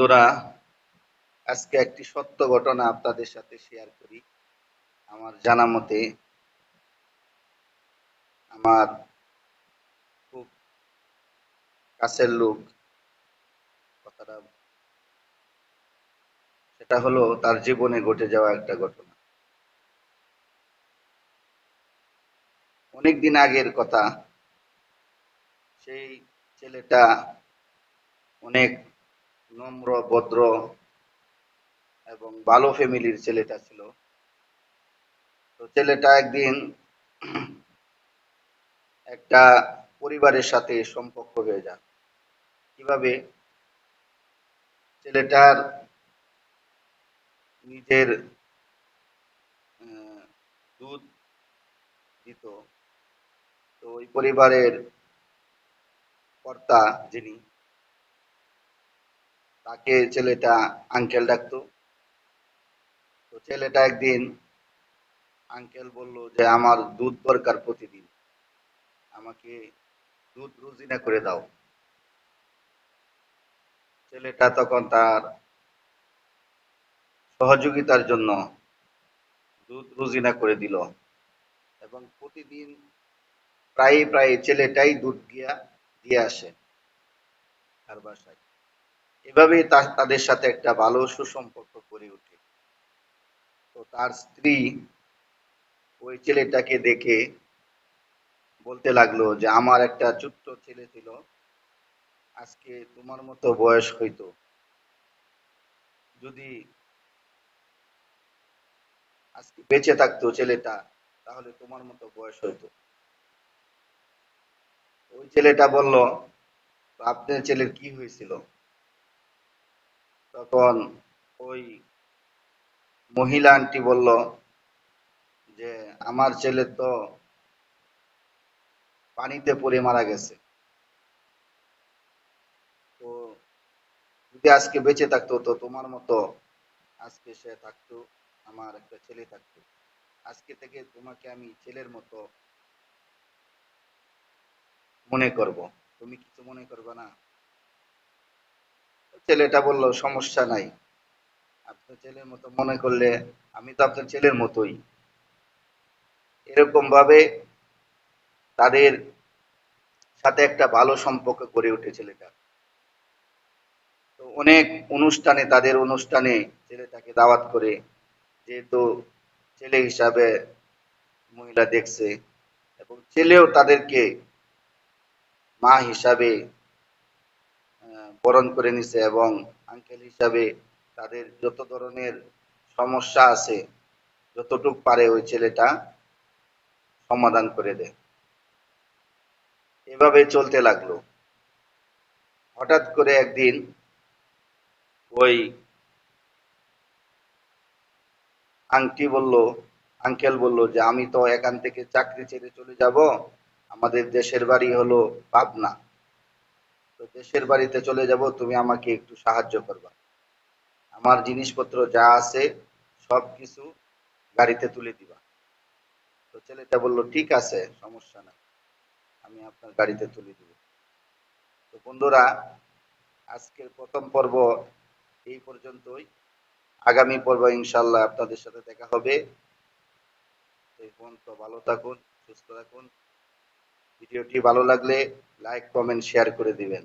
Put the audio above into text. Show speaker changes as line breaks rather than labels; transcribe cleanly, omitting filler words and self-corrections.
বন্ধুরা, আজকে একটি সত্য ঘটনা আপনাদের সাথে শেয়ার করি। আমার জানা মতে আমার খুব কাছের লোক, কথাটা সেটা হলো তার জীবনে ঘটে যাওয়া একটা ঘটনা। অনেক দিন আগের কথা। সেই ছেলেটা অনেক নম্র, ভদ্র এবং ভালো ফ্যামিলির ছেলেটা ছিল। তো ছেলেটা একদিন একটা পরিবারের সাথে সম্পর্ক হয়ে যায়। কিভাবে? ছেলেটার নিজের আহ, দুধ দিত। তো ওই পরিবারের কর্তা যিনি, তাকে ছেলেটা আঙ্কেল ডাকতো। তো ছেলেটা একদিন আঙ্কেল বলল যে আমার দুধ দরকার প্রতিদিন, আমাকে দুধ রুজিনা করে দাও। ছেলেটা তখন তার সহযোগিতার জন্য দুধ রুজিনা করে দিল এবং প্রতিদিন প্রায় প্রায় ছেলেটাই দুধ গিয়া দিয়ে আসে তার বাসায়। এভাবেই তাদের সাথে একটা ভালো সুসম্পর্ক গড়ে ওঠে। তো তার স্ত্রী ওই ছেলেটাকে দেখে বলতে লাগলো যে আমার একটা ছোট্ট ছেলে ছিল, আজকে তোমার মতো বয়স হইতো, যদি আজকে বেঁচে থাকতো ছেলেটা, তাহলে তোমার মতো বয়স হইতো। ওই ছেলেটা বলল, তো আপনার ছেলের কি হয়েছিল? তখন ওই মহিলা আন্টি বলল যে আমার ছেলে তো পানিতে পড়ে মারা গেছে। তো যদি আজকে বেঁচে থাকতো তো তোমার মতো আজকে সে থাকতো, আমার একটা ছেলে থাকতো। আজকে থেকে তোমাকে আমি ছেলের মতো মনে করব, তুমি কিছু মনে করবে না? ছেলেটা বলল সমস্যা নাই, আপনার ছেলের মতো মনে করলে আমি তো আপনার ছেলের মতোই। এরকম ভাবে তাদের সাথে একটা ভালো সম্পর্ক গড়ে ওঠে ছেলেটা। তো অনেক অনুষ্ঠানে, তাদের অনুষ্ঠানে ছেলেটাকে দাওয়াত করে, যেহেতু ছেলে হিসাবে মহিলা দেখছে, এবং ছেলেও তাদেরকে মা হিসাবে বরণ করে নিছে এবং আঙ্কেল হিসাবে তাদের যত ধরনের সমস্যা আছে যতটুক পারে ওই ছেলেটা সমাধান করে দেয়। এভাবে চলতে লাগলো। হঠাৎ করে একদিন ওই আংটি বলল, আঙ্কেল বলল যে আমি তো এখান থেকে চাকরি ছেড়ে চলে যাব, আমাদের দেশের বাড়ি হলো পাবনা। তো দেশের বাড়িতে চলে যাব, তুমি আমাকে একটু সাহায্য করবা, আমার জিনিসপত্র যা আছে সব কিছু গাড়িতে তুলে দিবা। তো ছেলেটা বলল ঠিক আছে, সমস্যা নাই, আমি আপনার গাড়িতে তুলে দিব। তো বন্ধুরা, আজকের প্রথম পর্ব এই পর্যন্তই। আগামী পর্ব ইনশাল্লাহ আপনাদের সাথে দেখা হবে। এই পর্যন্ত ভালো থাকুন, সুস্থ থাকুন। ভিডিওটি ভালো লাগলে লাইক, কমেন্ট, শেয়ার করে দিবেন।